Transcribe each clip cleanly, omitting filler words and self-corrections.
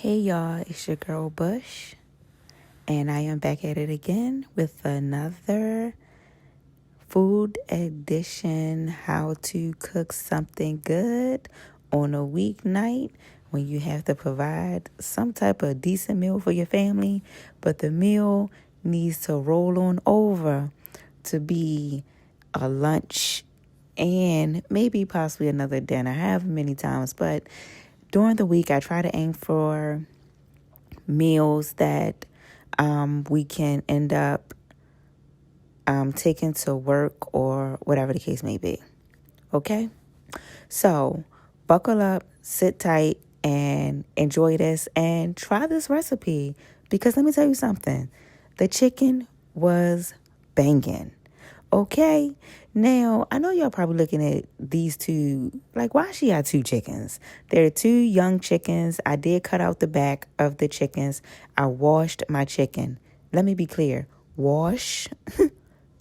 Hey y'all, it's your girl Bush, and I am back at it again with another food edition. How to cook something good on a weeknight when you have to provide some type of decent meal for your family, but the meal needs to roll on over to be a lunch and maybe possibly another dinner, however many times. But during the week, I try to aim for meals that we can end up taking to work or whatever the case may be. Okay? So buckle up, sit tight, and enjoy this and try this recipe because let me tell you something. The chicken was banging. Okay? Now, I know y'all probably looking at these two, like, why she got two chickens? There are two young chickens. I did cut out the back of the chickens. I washed my chicken. Let me be clear. Wash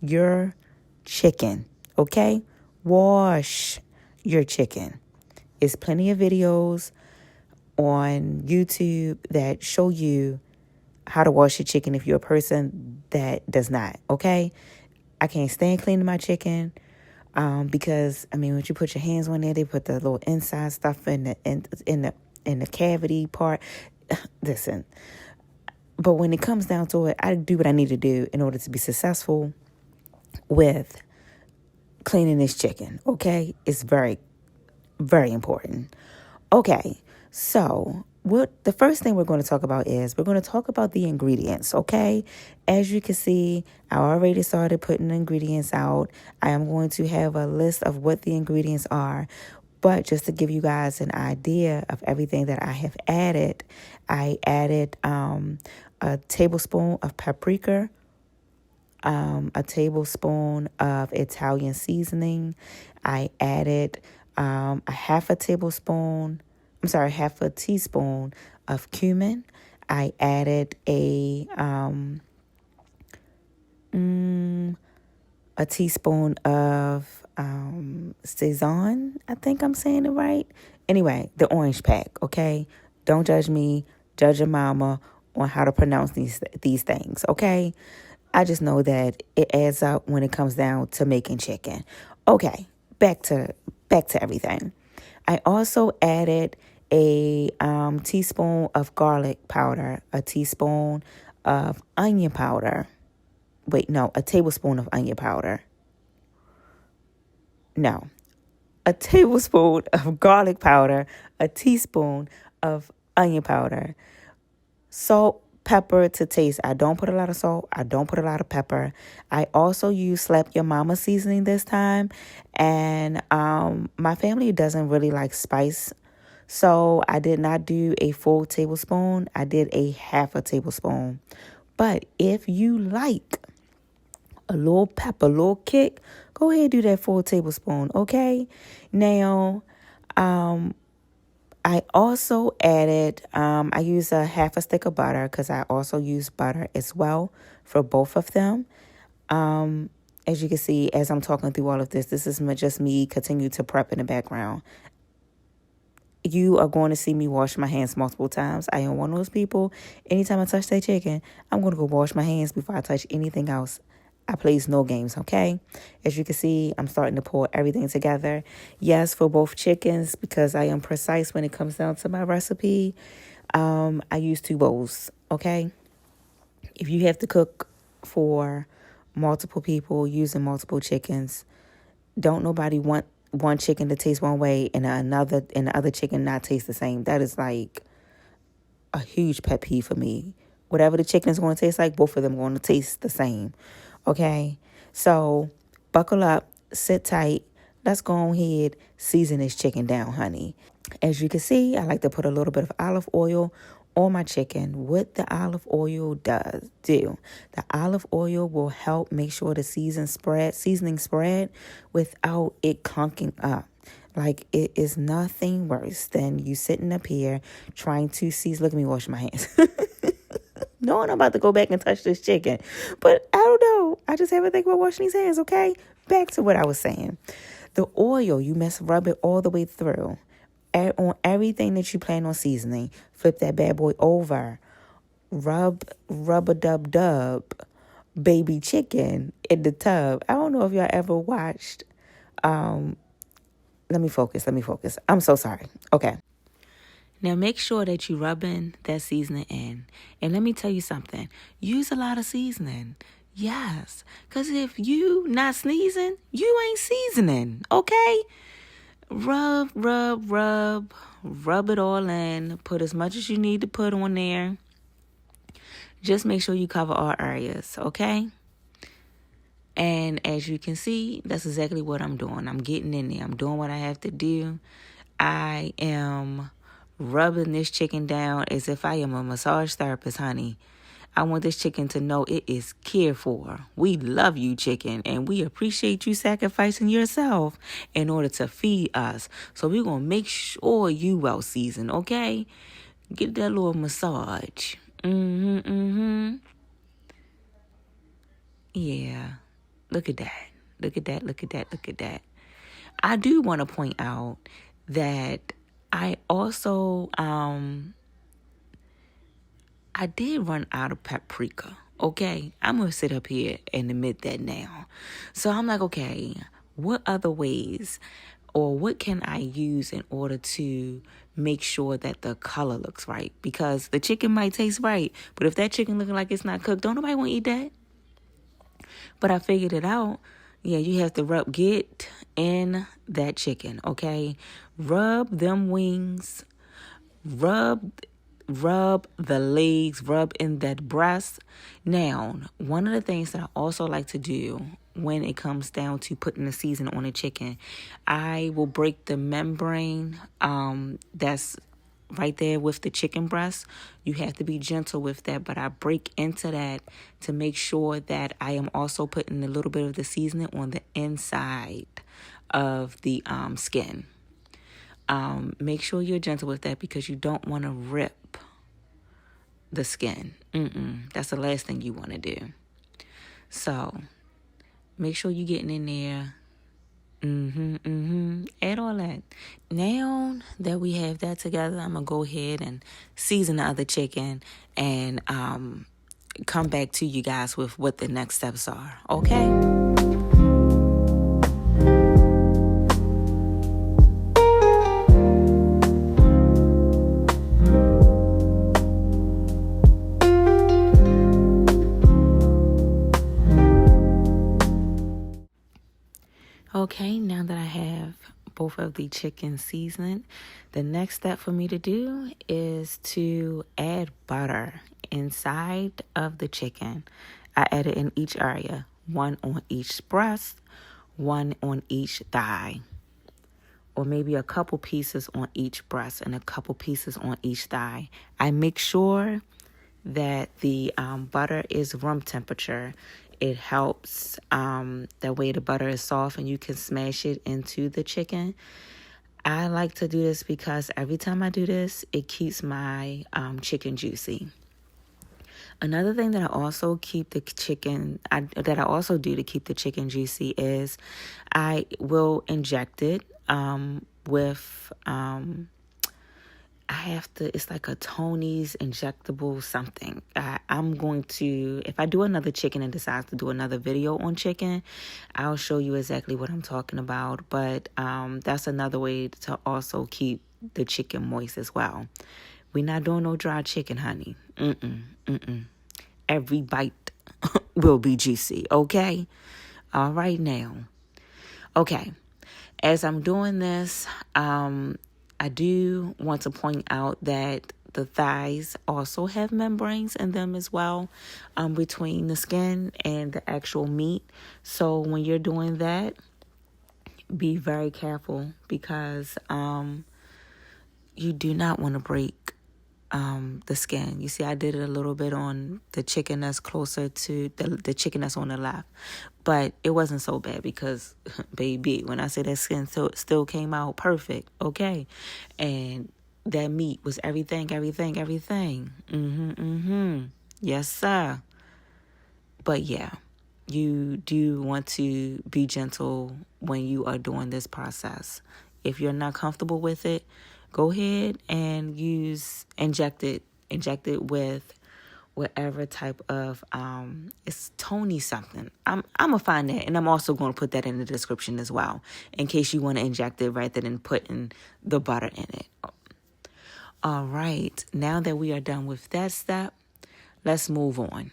your chicken. Okay? Wash your chicken. It's plenty of videos on YouTube that show you how to wash your chicken if you're a person that does not. Okay? I can't stand cleaning my chicken because when you put your hands on there, they put the little inside stuff in the cavity part. Listen, but when it comes down to it, I do what I need to do in order to be successful with cleaning this chicken. Okay, it's very, very important. Okay, so what the first thing we're going to talk about is we're going to talk about the ingredients, okay? As you can see, I already started putting the ingredients out. I am going to have a list of what the ingredients are. But just to give you guys an idea of everything that I have added, I added a tablespoon of paprika, a tablespoon of Italian seasoning. I added half a teaspoon of cumin. I added a teaspoon of Sazon. I think I'm saying it right. Anyway, the orange pack, okay? Don't judge me. Judge your mama on how to pronounce these things, okay? I just know that it adds up when it comes down to making chicken. Okay, back to everything. I also added a teaspoon of garlic powder, a teaspoon of onion powder. Wait, no, a tablespoon of onion powder. No, a tablespoon of garlic powder, a teaspoon of onion powder, salt, pepper to taste. I don't put a lot of salt. I don't put a lot of pepper. I also use Slap Your Mama seasoning this time. And my family doesn't really like spice. So I did not do a full tablespoon. I did a half a tablespoon. But if you like a little pepper, a little kick, go ahead and do that full tablespoon, okay? Now, I also added, I use a half a stick of butter because I also use butter as well for both of them. As you can see, as I'm talking through all of this, this is just me continue to prep in the background. You are going to see me wash my hands multiple times. I am one of those people. Anytime I touch that chicken, I'm going to go wash my hands before I touch anything else. I plays no games, okay? As you can see, I'm starting to pour everything together. Yes, for both chickens, because I am precise when it comes down to my recipe, I use 2 bowls, okay? If you have to cook for multiple people using multiple chickens, don't nobody want one chicken to taste one way and the other chicken not taste the same. That is like a huge pet peeve for me. Whatever the chicken is going to taste like, both of them are going to taste the same. Okay, so buckle up, sit tight. Let's go ahead, season this chicken down, honey. As you can see, I like to put a little bit of olive oil on my chicken. What the olive oil the olive oil will help make sure the seasoning spread without it clunking up. Like, it is nothing worse than you sitting up here trying to season. Look at me washing my hands. No, I'm about to go back and touch this chicken. But I don't know. I just haven't think about washing these hands, okay? Back to what I was saying. The oil, you must rub it all the way through. on everything that you plan on seasoning. Flip that bad boy over. Rub-a-dub-dub baby chicken in the tub. I don't know if y'all ever watched. Let me focus. I'm so sorry. Okay. Now make sure that you rubbing that seasoning in. And let me tell you something. Use a lot of seasoning. Yes. Because if you not sneezing, you ain't seasoning. Okay? Rub it all in. Put as much as you need to put on there. Just make sure you cover all areas. Okay? And as you can see, that's exactly what I'm doing. I'm getting in there. I'm doing what I have to do. I am rubbing this chicken down as if I am a massage therapist, honey. I want this chicken to know it is cared for. We love you, chicken, and we appreciate you sacrificing yourself in order to feed us. So we're going to make sure you well seasoned, okay? Get that little massage. Yeah. Look at that. I do want to point out that I also, I did run out of paprika. Okay. I'm going to sit up here and admit that now. So I'm like, okay, what other ways or what can I use in order to make sure that the color looks right? Because the chicken might taste right, but if that chicken looking like it's not cooked, don't nobody want to eat that. But I figured it out. Yeah, you have to get in that chicken, okay? Rub them wings. Rub the legs. Rub in that breast. Now, one of the things that I also like to do when it comes down to putting the seasoning on a chicken, I will break the membrane that's right there with the chicken breast. You have to be gentle with that, but I break into that to make sure that I am also putting a little bit of the seasoning on the inside of the skin. Make sure you're gentle with that because you don't want to rip the skin. That's the last thing you want to do. So make sure you're getting in there. Add all that. Now that we have that together, I'm gonna go ahead and season the other chicken and come back to you guys with what the next steps are. Okay? Okay, now that I have both of the chicken seasoned, the next step for me to do is to add butter inside of the chicken. I add it in each area, one on each breast, one on each thigh, or maybe a couple pieces on each breast and a couple pieces on each thigh. I make sure that the butter is room temperature. It helps that way the butter is soft and you can smash it into the chicken. I like to do this because every time I do this, it keeps my chicken juicy. Another thing that I also do to keep the chicken juicy is I will inject it with it's like a Tony's injectable something. I'm going to, if I do another chicken and decide to do another video on chicken, I'll show you exactly what I'm talking about. But that's another way to also keep the chicken moist as well. We're not doing no dry chicken, honey. Every bite will be juicy, okay? All right now. Okay, as I'm doing this, I do want to point out that the thighs also have membranes in them as well, between the skin and the actual meat. So when you're doing that, be very careful because you do not want to break the skin. You see, I did it a little bit on the chicken that's closer to the chicken that's on the left, but it wasn't so bad because, baby, when I say that skin still came out perfect, okay, and that meat was everything. Yes, sir. But yeah, you do want to be gentle when you are doing this process. If you're not comfortable with it, go ahead and inject it with whatever type of it's Tony something. I'm gonna find that, and I'm also going to put that in the description as well, in case you want to inject it rather than putting the butter in it. All right, now that we are done with that step, let's move on.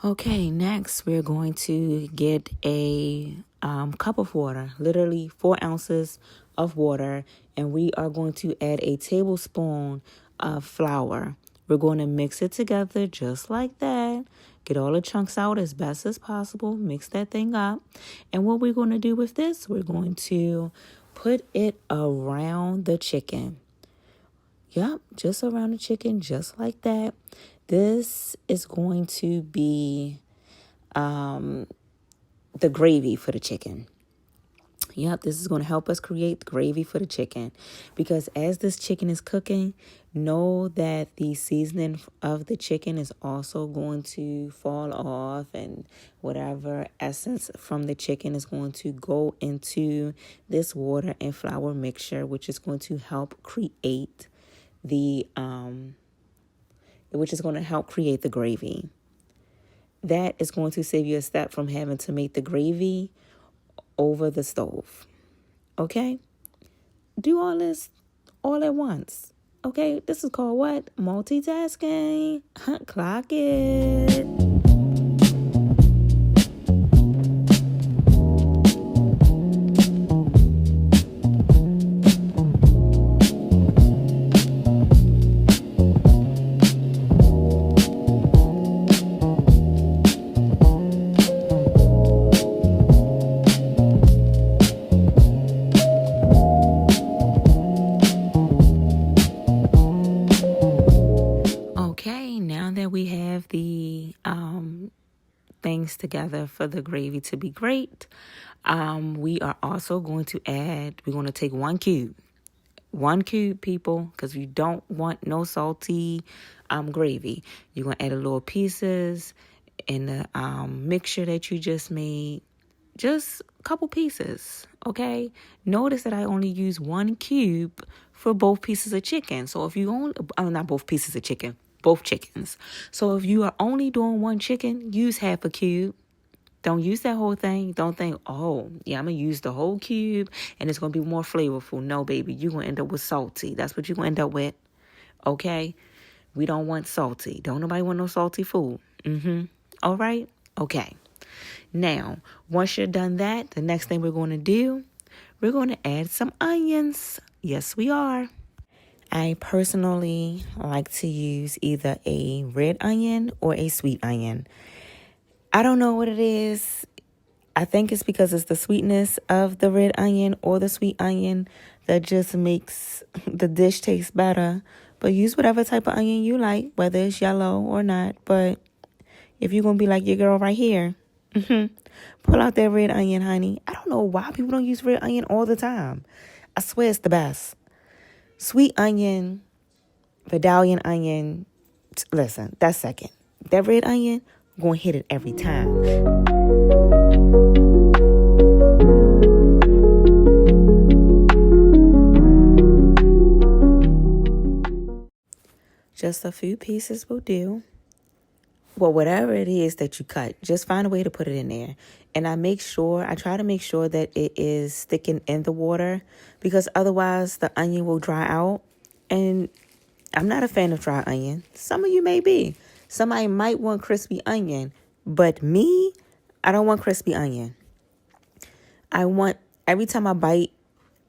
Okay, next we're going to get a cup of water, literally 4 ounces of water, and we are going to add a tablespoon of flour. We're going to mix it together just like that. Get all the chunks out as best as possible. Mix that thing up. And what we're going to do with this, we're going to put it around the chicken. Yep, just around the chicken, just like that. This is going to be the gravy for the chicken. Yep, this is going to help us create the gravy for the chicken. Because as this chicken is cooking, know that the seasoning of the chicken is also going to fall off, and whatever essence from the chicken is going to go into this water and flour mixture, which is going to help create the gravy. That is going to save you a step from having to make the gravy over the stove. Okay? Do all this all at once. Okay? This is called what? Multitasking. Clock it. Things together for the gravy to be great. We are also going to we're going to take 1 cube, people, because you don't want no salty gravy. You're going to add a little pieces in the mixture that you just made, just a couple pieces. Okay, notice that I only use 1 cube for both pieces of chicken. So if you only, not both pieces of chicken, both chickens. So if you are only doing 1 chicken, use half a cube. Don't use that whole thing. Don't think, oh, yeah, I'm going to use the whole cube and it's going to be more flavorful. No, baby, you're going to end up with salty. That's what you're going to end up with. Okay? We don't want salty. Don't nobody want no salty food. All right? Okay. Now, once you're done that, the next thing we're going to do, we're going to add some onions. Yes, we are. I personally like to use either a red onion or a sweet onion. I don't know what it is. I think it's because it's the sweetness of the red onion or the sweet onion that just makes the dish taste better. But use whatever type of onion you like, whether it's yellow or not. But if you're going to be like your girl right here, pull out that red onion, honey. I don't know why people don't use red onion all the time. I swear it's the best. Sweet onion, Vidalian onion, listen, that's second. That red onion, I'm going to hit it every time. Just a few pieces will do. Well, whatever it is that you cut, just find a way to put it in there. And I try to make sure that it is sticking in the water, because otherwise the onion will dry out. And I'm not a fan of dry onion. Some of you may be. Somebody might want crispy onion, but me, I don't want crispy onion. Every time I bite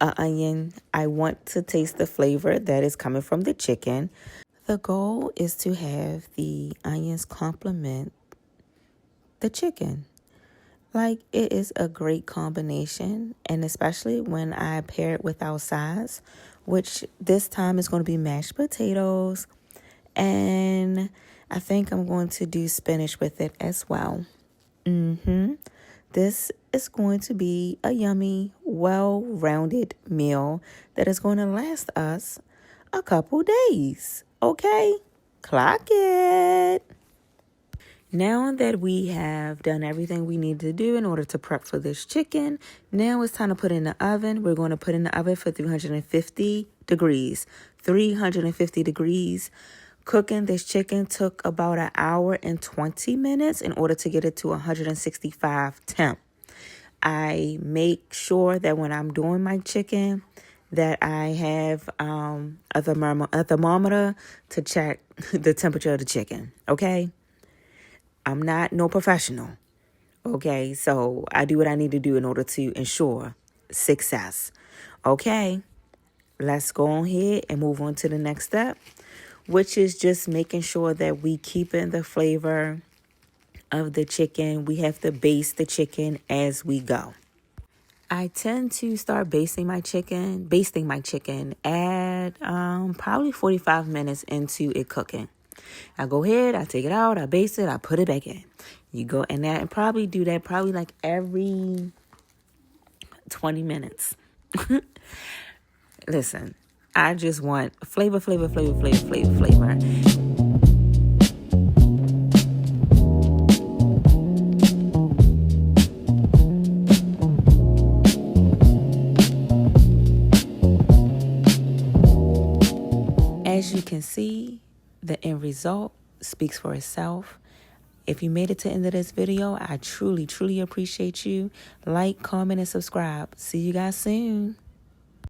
an onion, I want to taste the flavor that is coming from the chicken. The goal is to have the onions complement the chicken. Like, it is a great combination, and especially when I pair it with our sides, which this time is going to be mashed potatoes, and I think I'm going to do spinach with it as well. This is going to be a yummy, well-rounded meal that is going to last us a couple days. Okay? Clock it. Now that we have done everything we need to do in order to prep for this chicken, now it's time to put in the oven. We're going to put in the oven for 350 degrees. 350 degrees. Cooking this chicken took about an hour and 20 minutes in order to get it to 165 temp. I make sure that when I'm doing my chicken that I have a thermometer to check the temperature of the chicken, okay? I'm not no professional, okay? So I do what I need to do in order to ensure success, okay? Let's go on here and move on to the next step, which is just making sure that we keep in the flavor of the chicken. We have to baste the chicken as we go. I tend to start basting my chicken at probably 45 minutes into it cooking. I go ahead, I take it out, I baste it, I put it back in. You go and that and probably do that probably like every 20 minutes. Listen, I just want flavor. As you can see, the end result speaks for itself. If you made it to the end of this video, I truly appreciate you. Like, comment, and subscribe. See you guys soon.